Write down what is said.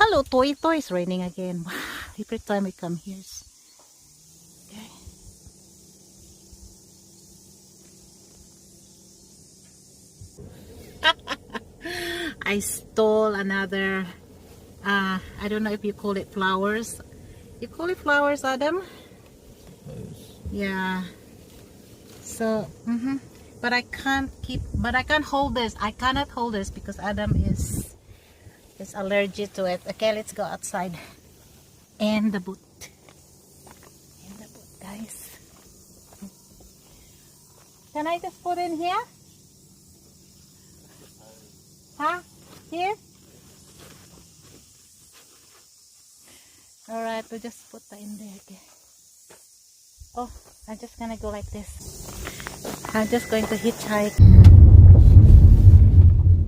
Hello, Toy. It's raining again. Wow, every time we come here. Okay. I stole another, I don't know if you call it flowers. You call it flowers, Adam? Yeah. So, but I can't hold this. I cannot hold this because Adam is allergic to it. Okay, let's go outside. And the boot. And the boot, guys. Can I just put in here? Huh? Here? Alright, we'll just put that in there. Okay. Oh, I'm just gonna go like this. I'm just going to hitchhike.